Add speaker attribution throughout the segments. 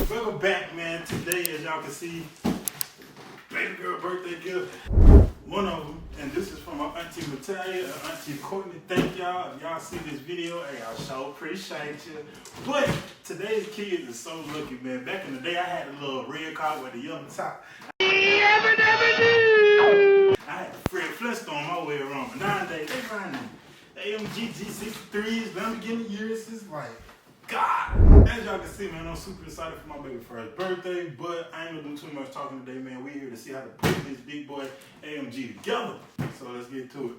Speaker 1: Welcome back, man. Today, as y'all can see, baby girl birthday gift. One of them, and this is from my auntie Natalia and auntie Courtney. Thank y'all. If y'all see this video, hey, I so appreciate you. But today's kids is so lucky, man. Back in the day, I had a little red car with a yellow top. I had the Fred Flintstone my way around, but nowadays they find AMG G63s, Lamborghini years. It's like, God. As y'all can see, man, I'm super excited for my baby first birthday, but I ain't gonna do too much talking today, man. We're here to see how to put this big boy AMG together. So let's get to it.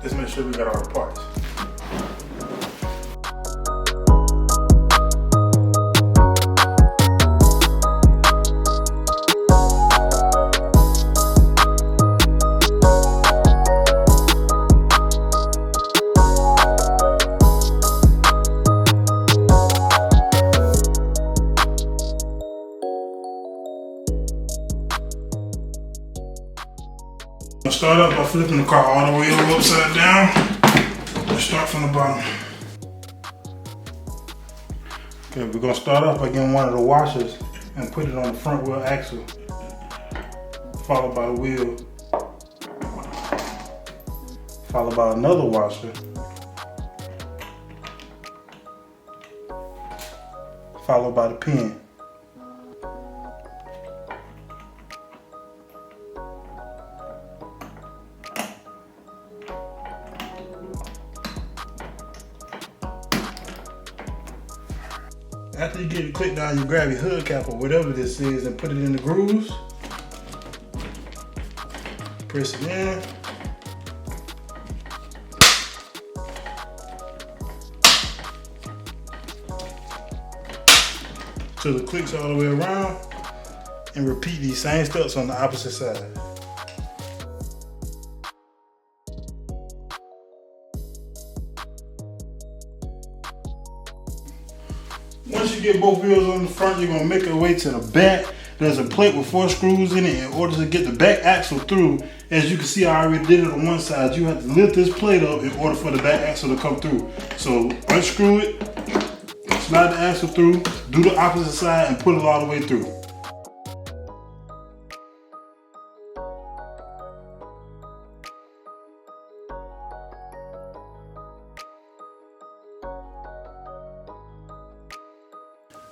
Speaker 1: Let's make sure we got all the parts. I'll start up by flipping the car all the way over upside down. Let's start from the bottom. Okay, we're gonna start off by getting one of the washers and put it on the front wheel axle, followed by the wheel, followed by another washer, followed by the pin. After you get it clicked down, you grab your hood cap or whatever this is and put it in the grooves. Press it in. Till it clicks all the way around, and repeat these same steps on the opposite side. Once you get both wheels on the front, you're gonna make your way to the back. There's a plate with 4 screws in it. In order to get the back axle through, as you can see, I already did it on one side. You have to lift this plate up in order for the back axle to come through. So unscrew it, slide the axle through, do the opposite side, and put it all the way through.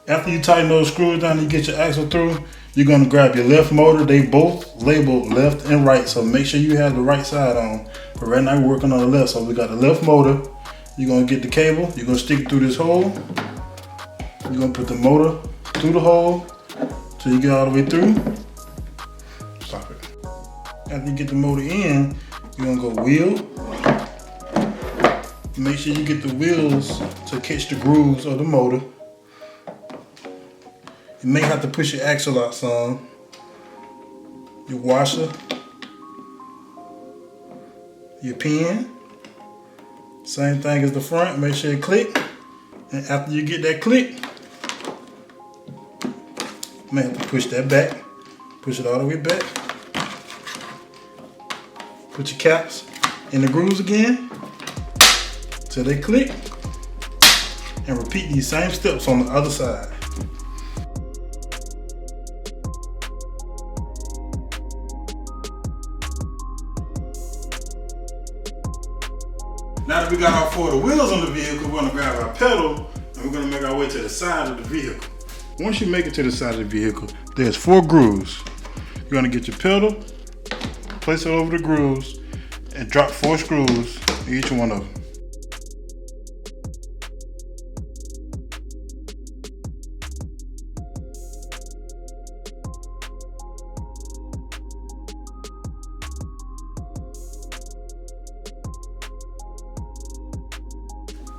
Speaker 1: After you tighten those screws down and you get your axle through, you're going to grab your left motor. They both labeled left and right, so make sure you have the right side on. But right now we're working on the left, so we got the left motor. You're going to get the cable, you're going to stick it through this hole. You're going to put the motor through the hole till you get all the way through. Stop it. After you get the motor in, you're going to go wheel. Make sure you get the wheels to catch the grooves of the motor. You may have to push your axle out some. Your washer. Your pin. Same thing as the front. Make sure it click. And after you get that click, you may have to push that back. Push it all the way back. Put your caps in the grooves again till they click. And repeat these same steps on the other side. Now that we got all 4 of the wheels on the vehicle, we're gonna grab our pedal and we're gonna make our way to the side of the vehicle. Once you make it to the side of the vehicle, there's 4 grooves. You're gonna get your pedal, place it over the grooves, and drop 4 screws in each one of them.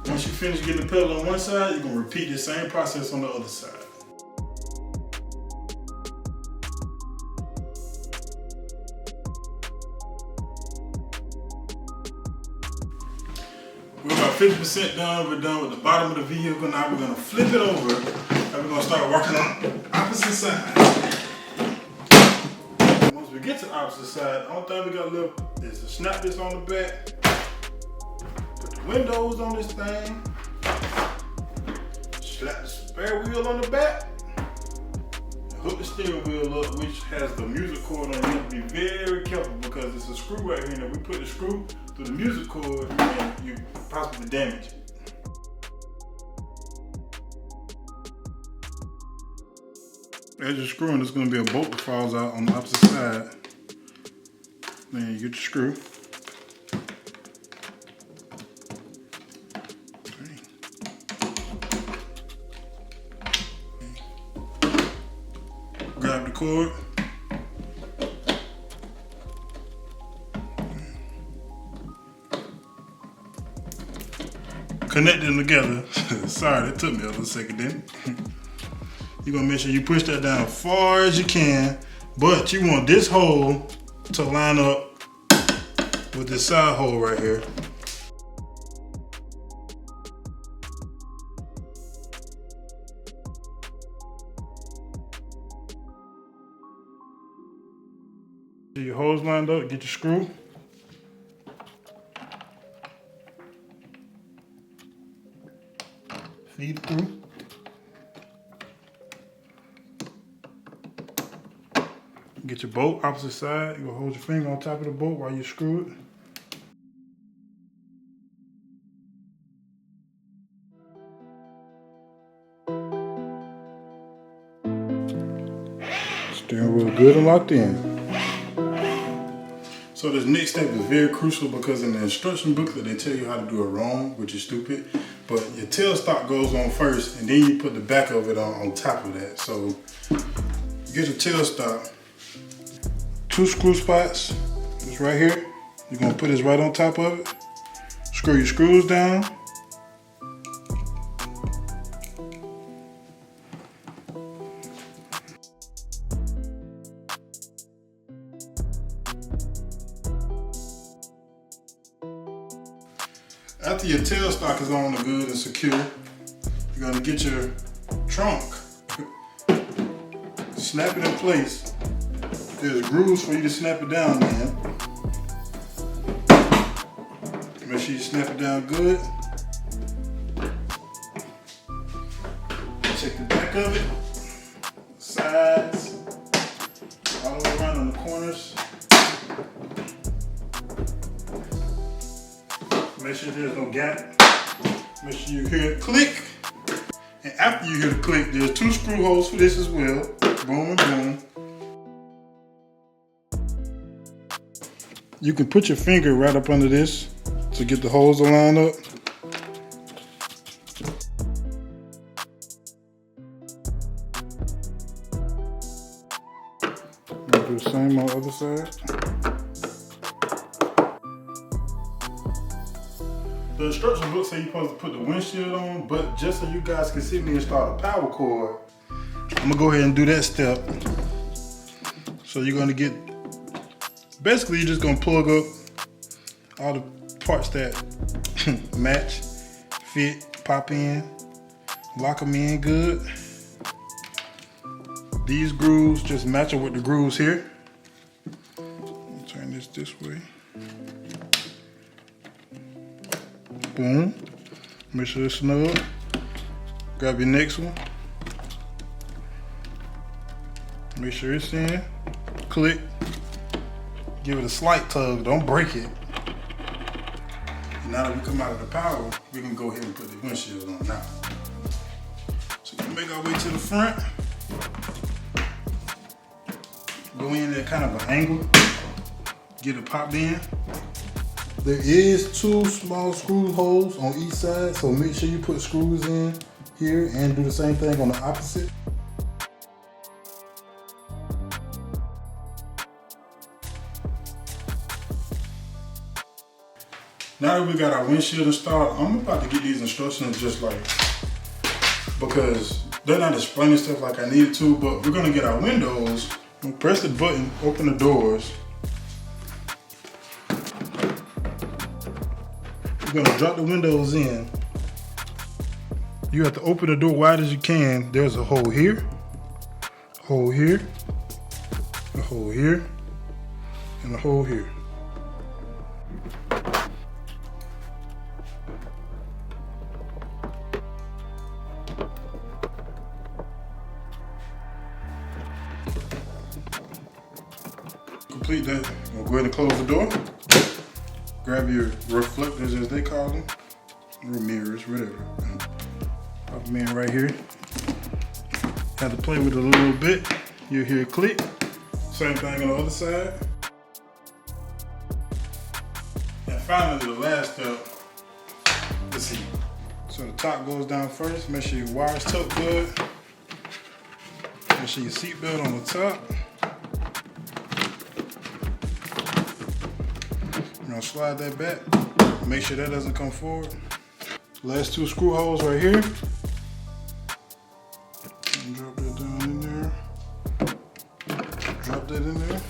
Speaker 1: Once you finish getting the pedal on one side, you're going to repeat the same process on the other side. We're about 50% done. We're done with the bottom of the vehicle. Now we're gonna flip it over and we're gonna start working on the opposite side. Once we get to the opposite side, the only thing we gotta do is to snap this on the back, put the windows on this thing, slap the spare wheel on the back, hook the steering wheel up, which has the music cord on it. You have to be very careful because it's a screw right here, and if we put the screw through the music cord, you possibly damage it. As you're screwing, there's going to be a bolt that falls out on the opposite side. Then you get your screw. Grab the cord. Connect them together. Sorry, that took me a little second, didn't it? You're gonna make sure you push that down as far as you can, but you want this hole to line up with this side hole right here. Get your holes lined up, get your screw. Feed it through. Get your bolt opposite side. You're gonna hold your finger on top of the bolt while you screw it. Steering wheel good and locked in. So this next step is very crucial because in the instruction booklet they tell you how to do it wrong, which is stupid. But your tailstock goes on first and then you put the back of it on top of that. So get your tailstock. 2 screw spots, it's right here. You're gonna put this right on top of it. Screw your screws down. After your tailstock is on and good and secure, you're gonna get your trunk, snap it in place. There's grooves for you to snap it down in. Make sure you snap it down good. Check the back of it, sides, all the way around on the corners. Make sure there's no gap. Make sure you hear it click. And after you hear the click, there's 2 screw holes for this as well. Boom and boom. You can put your finger right up under this to get the holes to line up. Do the same on the other side. The instruction book says you're supposed to put the windshield on, but just so you guys can see me install the power cord, I'm gonna go ahead and do that step. So you're gonna get, basically you're just gonna plug up all the parts that match, fit, pop in, lock them in good. These grooves just match up with the grooves here. Turn this way. Boom. Make sure it's snug. Grab your next one. Make sure it's in. Click. Give it a slight tug. Don't break it. Now that we come out of the power, we can go ahead and put the windshield on now. So we're gonna make our way to the front. Go in at kind of an angle. Get it popped in. There is 2 small screw holes on each side, so make sure you put screws in here and do the same thing on the opposite. Now that we got our windshield installed, I'm about to get these instructions just like, because they're not explaining stuff like I needed to, but we're gonna get our windows. We'll press the button, open the doors. You're gonna drop the windows in. You have to open the door wide as you can. There's a hole here, a hole here, a hole here, and a hole here. Complete that. We'll go ahead and close the door. Grab your reflectors, as they call them, or mirrors, whatever. Pop them in right here. Have to play with it a little bit. You'll hear it click. Same thing on the other side. And finally, the last step, let's see. So the top goes down first. Make sure your wires tuck good. Make sure your seatbelt on the top. You're gonna slide that back. Make sure that doesn't come forward. Last two screw holes right here. And drop that down in there. Drop that in there.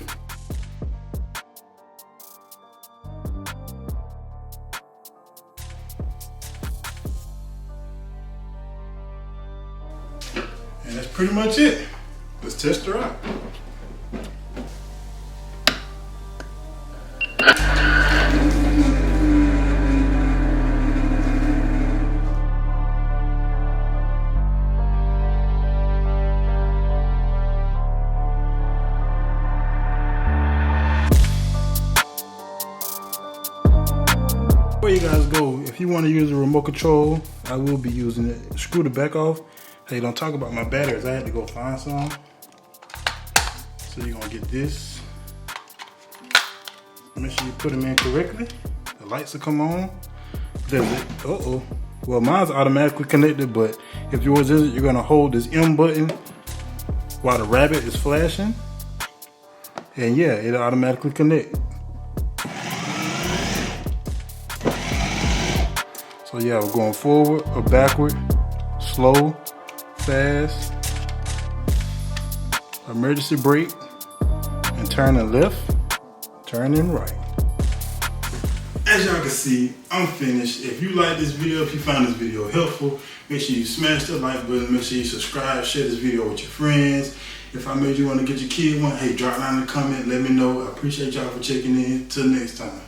Speaker 1: And that's pretty much it. Let's test her out. Before you guys go, if you want to use a remote control, I will be using it. Screw the back off. Hey, don't talk about my batteries. I had to go find some. So you're gonna get this. Make sure you put them in correctly. The lights will come on. Uh-oh. Well, mine's automatically connected, but if yours isn't, you're gonna hold this M button while the rabbit is flashing. And yeah, it'll automatically connect. So yeah, we're going forward or backward, slow, fast, emergency brake, and turning left, turning right. As y'all can see, I'm finished. If you like this video, if you found this video helpful, make sure you smash the like button, make sure you subscribe, share this video with your friends. If I made you want to get your kid one, hey, drop down in the comment, let me know. I appreciate y'all for checking in. Till next time.